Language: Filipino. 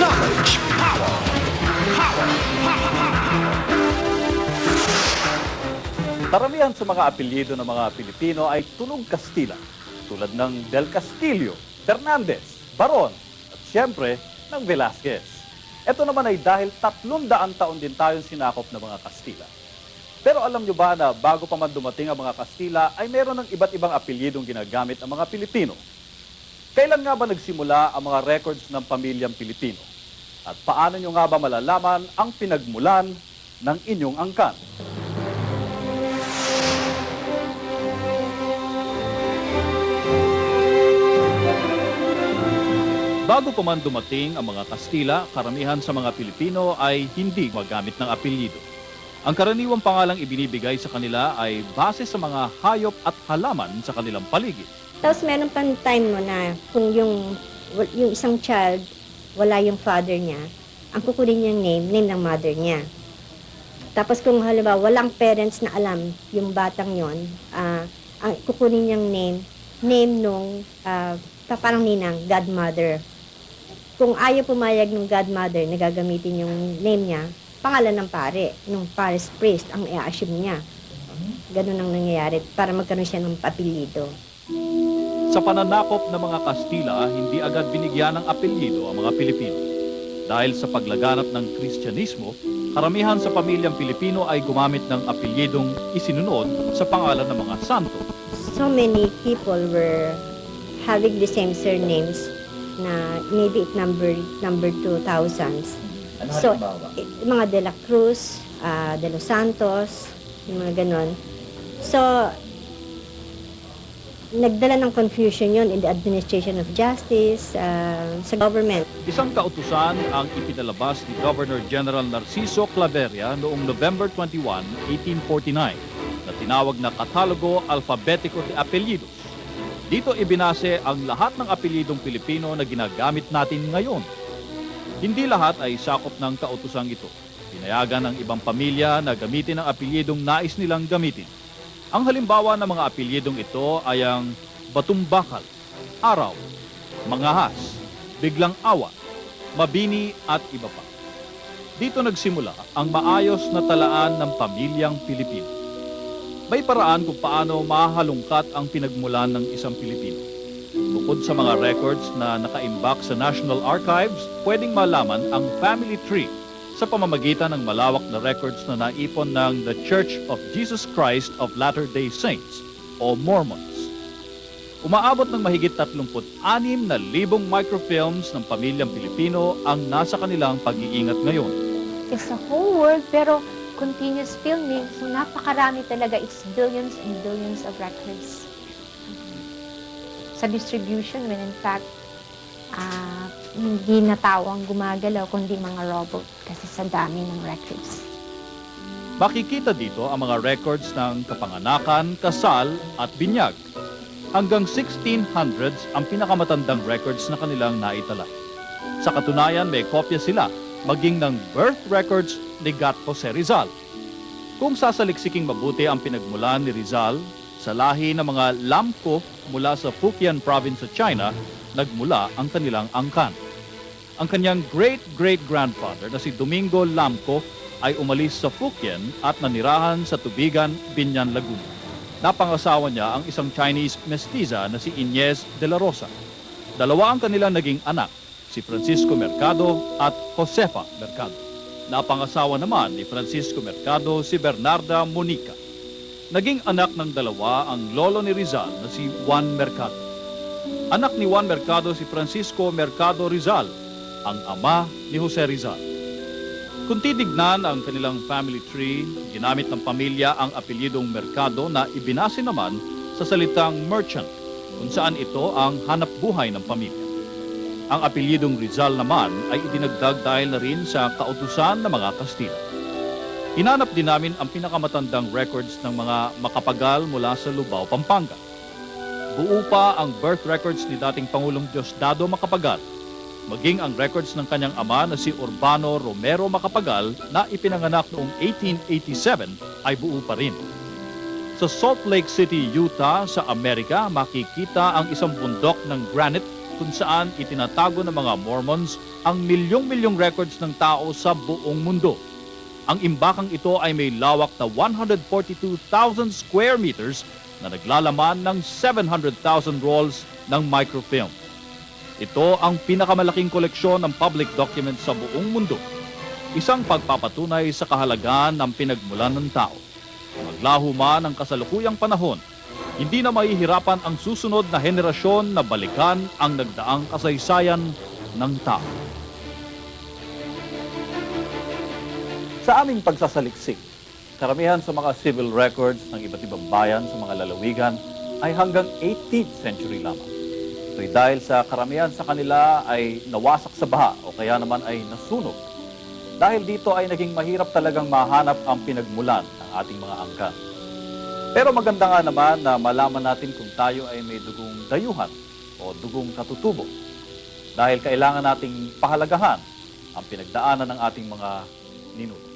Knowledge. Power. Power. Karamihan sa mga apelyido ng mga Pilipino ay tunog Kastila, tulad ng Del Castillo, Fernandez, Baron, at siyempre ng Velasquez. Ito naman ay dahil 300 taon din tayong sinakop ng mga Kastila. Pero alam nyo ba na bago pa man dumating ang mga Kastila ay meron ng iba't ibang apelyidong ginagamit ang mga Pilipino? Kailan nga ba nagsimula ang mga records ng pamilyang Pilipino? At paano nyo nga ba malalaman ang pinagmulan ng inyong angkan? Bago pa man dumating ang mga Kastila, karamihan sa mga Pilipino ay hindi magamit ng apelyido. Ang karaniwang pangalang ibinibigay sa kanila ay base sa mga hayop at halaman sa kanilang paligid. Tapos meron pang time mo na kung yung isang child, wala yung father niya, ang kukunin niyang name ng mother niya. Tapos kung halimbawa walang parents na alam yung batang yon, ang kukunin niyang name nung parang ninang, godmother. Kung ayaw pumayag ng godmother na gagamitin yung name niya, pangalan ng pare, nung parish priest ang i-assume niya. Ganun ang nangyayari para magkaroon siya ng apelyido. Sa pananakop ng mga Kastila, hindi agad binigyan ng apelyido ang mga Pilipino. Dahil sa paglaganap ng Kristyanismo, karamihan sa pamilyang Pilipino ay gumamit ng apelyidong isinunod sa pangalan ng mga santo. So many people were having the same surnames na maybe it number 2000s. So, mga De La Cruz, De Los Santos, yung mga ganon. So, nagdala ng confusion yon in the administration of justice, sa government. Isang kautusan ang ipinalabas ni Governor General Narciso Claveria noong November 21, 1849 na tinawag na Katalogo Alfabetico de Apelyidos. Dito ibinase ang lahat ng apelyidong Pilipino na ginagamit natin ngayon. Hindi lahat ay sakop ng kautusang ito. Pinayagan ng ibang pamilya na gamitin ang apelyidong nais nilang gamitin. Ang halimbawa ng mga apelyidong ito ay ang Batumbakal, Araw, Mangahas, Biglang Awa, Mabini at iba pa. Dito nagsimula ang maayos na talaan ng pamilyang Pilipino. May paraan kung paano mahalungkat ang pinagmulan ng isang Pilipino. Bukod sa mga records na nakaimbak sa National Archives, pwedeng malaman ang family tree sa pamamagitan ng malawak na records na naipon ng The Church of Jesus Christ of Latter-day Saints o Mormons. Umaabot ng mahigit 36,000 microfilms ng pamilyang Pilipino ang nasa kanilang pag-iingat ngayon. It's a whole world pero continuous filming, so napakarami talaga. It's billions and billions of records. Sa distribution, when in fact, hindi na tao ang gumagalaw, kundi mga robot kasi sa dami ng records. Makikita dito ang mga records ng kapanganakan, kasal at binyag. Hanggang 1600s ang pinakamatandang records na kanilang naitala. Sa katunayan, may kopya sila, maging ng birth records ni Gat Jose Rizal. Kung sasaliksiking mabuti ang pinagmulan ni Rizal, sa lahi ng mga Lamco mula sa Fujian province sa China, nagmula ang kanilang angkan. Ang kanyang great-great-grandfather na si Domingo Lamco ay umalis sa Fujian at nanirahan sa Tubigan, Binyan, Laguna. Napangasawa niya ang isang Chinese mestiza na si Inez de la Rosa. Dalawa ang kanilang naging anak, si Francisco Mercado at Josefa Mercado. Napangasawa naman ni Francisco Mercado si Bernarda Monica. Naging anak ng dalawa ang lolo ni Rizal na si Juan Mercado. Anak ni Juan Mercado si Francisco Mercado Rizal, ang ama ni Jose Rizal. Kung titignan ang kanilang family tree, ginamit ng pamilya ang apelyidong Mercado na ibinase naman sa salitang merchant, kung saan ito ang hanap buhay ng pamilya. Ang apelyidong Rizal naman ay idinagdag dahil na rin sa kautusan ng mga Kastila. Hinanap din namin ang pinakamatandang records ng mga makapagal mula sa Lubao, Pampanga. Buo pa ang birth records ni dating Pangulong Diosdado Macapagal, maging ang records ng kanyang ama na si Urbano Romero Macapagal na ipinanganak noong 1887 ay buo pa rin. Sa Salt Lake City, Utah sa Amerika, makikita ang isang bundok ng granite kung saan itinatago ng mga Mormons ang milyong-milyong records ng tao sa buong mundo. Ang imbakang ito ay may lawak na 142,000 square meters na naglalaman ng 700,000 rolls ng microfilm. Ito ang pinakamalaking koleksyon ng public documents sa buong mundo. Isang pagpapatunay sa kahalagaan ng pinagmulan ng tao. Maglaho man ang kasalukuyang panahon, hindi na mahihirapan ang susunod na henerasyon na balikan ang nagdaang kasaysayan ng tao. Sa aming pagsasaliksik, karamihan sa mga civil records ng iba't ibang bayan sa mga lalawigan ay hanggang 18th century lamang. Ito'y dahil sa karamihan sa kanila ay nawasak sa baha o kaya naman ay nasunog. Dahil dito ay naging mahirap talagang mahanap ang pinagmulan ng ating mga angkan. Pero maganda nga naman na malaman natin kung tayo ay may dugong dayuhan o dugong katutubo. Dahil kailangan nating pahalagahan ang pinagdaanan ng ating mga ninuno.